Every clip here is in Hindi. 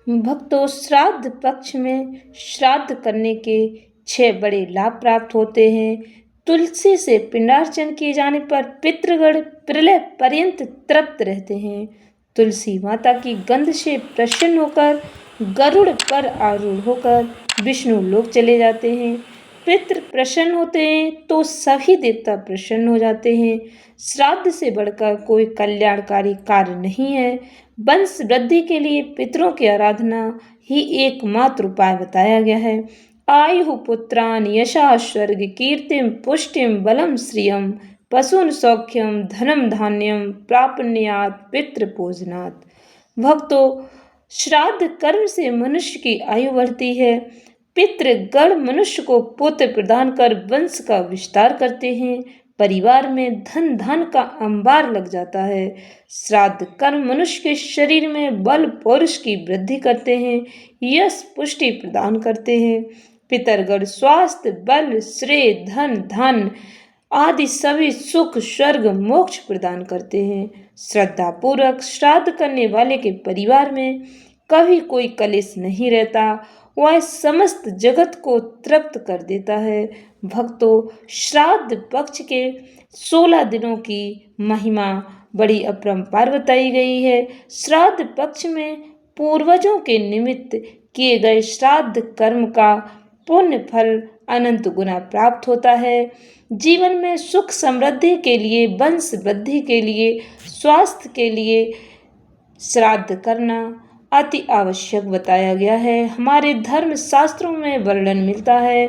भक्तों, श्राद्ध पक्ष में श्राद्ध करने के 6 बड़े लाभ प्राप्त होते हैं। तुलसी से पिंडार्चन किए जाने पर पितृगण प्रलय पर्यंत तृप्त रहते हैं। तुलसी माता की गंध से प्रसन्न होकर गरुड़ पर आरूढ़ होकर विष्णु लोक चले जाते हैं। पितृ प्रसन्न होते हैं तो सभी देवता प्रसन्न हो जाते हैं। श्राद्ध से बढ़कर कोई कल्याणकारी कार्य नहीं है। वंश वृद्धि के लिए पितरों की आराधना ही एकमात्र उपाय बताया गया है। आयु पुत्रान यशा स्वर्ग कीर्तिम पुष्टिम बलम श्रियम पशुन सौख्यम धनम धान्यम प्रापण्यात पितृ पूजनात्। भक्तों, श्राद्ध कर्म से मनुष्य की आयु बढ़ती है। पितृगण मनुष्य को पुत्र प्रदान कर वंश का विस्तार करते हैं। परिवार में धन धन का अंबार लग जाता है। श्राद्ध कर्म मनुष्य के शरीर में बल पौरुष की वृद्धि करते हैं, यश पुष्टि प्रदान करते हैं। पितरगण स्वास्थ्य बल श्रेय धन धन आदि सभी सुख स्वर्ग मोक्ष प्रदान करते हैं। श्रद्धा पूर्वक श्राद्ध करने वाले के परिवार में कभी कोई कलेश नहीं रहता। वह समस्त जगत को तृप्त कर देता है। भक्तों, श्राद्ध पक्ष के 16 दिनों की महिमा बड़ी अपरंपार बताई गई है। श्राद्ध पक्ष में पूर्वजों के निमित्त किए गए श्राद्ध कर्म का पुण्य फल अनंत गुना प्राप्त होता है। जीवन में सुख समृद्धि के लिए, वंश वृद्धि के लिए, स्वास्थ्य के लिए श्राद्ध करना अति आवश्यक बताया गया है। हमारे धर्म शास्त्रों में वर्णन मिलता है।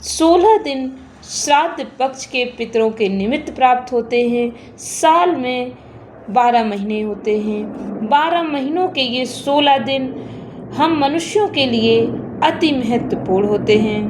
16 दिन श्राद्ध पक्ष के पितरों के निमित्त प्राप्त होते हैं। साल में 12 महीने होते हैं। 12 महीनों के ये 16 दिन हम मनुष्यों के लिए अति महत्वपूर्ण होते हैं।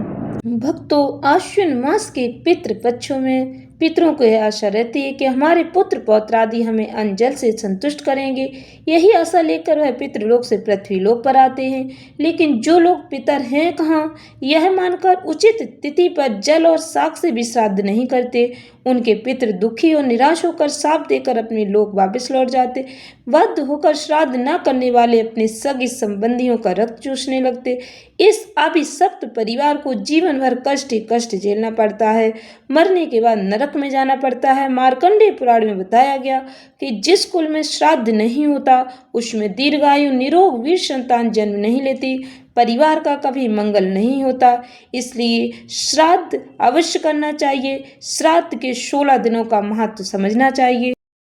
भक्तों, आश्विन मास के पितृ पक्षों में पितरों को यह आशा रहती है कि हमारे पुत्र पौत्र आदि हमें अन्न जल से संतुष्ट करेंगे। यही आशा लेकर वह पितृलोक से पृथ्वी लोक पर आते हैं। लेकिन जो लोग पितर हैं कहाँ, यह मानकर उचित तिथि पर जल और शाक से भी श्राद्ध नहीं करते। उनके पितृ दुखी और निराश होकर शाप देकर अपने लोक वापस लौट जाते। बद्ध होकर श्राद्ध न करने वाले अपने सगे संबंधियों का रक्त चूसने लगते। इस अभिशप्त परिवार को जीवन भर कष्ट ही कष्ट झेलना पड़ता है। मरने के बाद नरक में जाना पड़ता है। मार्कंडेय पुराण में बताया गया कि जिस कुल में श्राद्ध नहीं होता उसमें दीर्घायु निरोग वीर संतान जन्म नहीं लेती, परिवार का कभी मंगल नहीं होता। इसलिए श्राद्ध अवश्य करना चाहिए। श्राद्ध के 16 दिनों का महत्व समझना चाहिए।